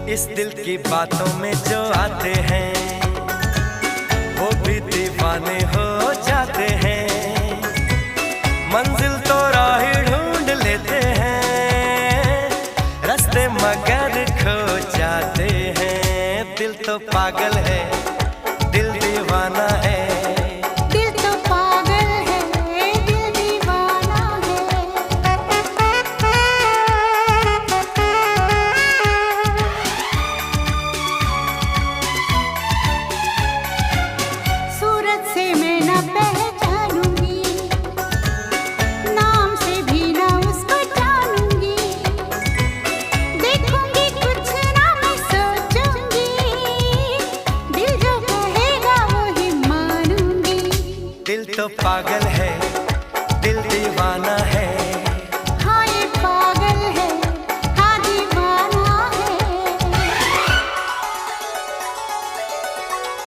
इस दिल की बातों में जो आते हैं वो भी दीवाने हो जाते हैं। मंजिल तो राह ढूंढ लेते हैं, रास्ते मगर खो जाते हैं। दिल तो पागल है, दिल दीवाना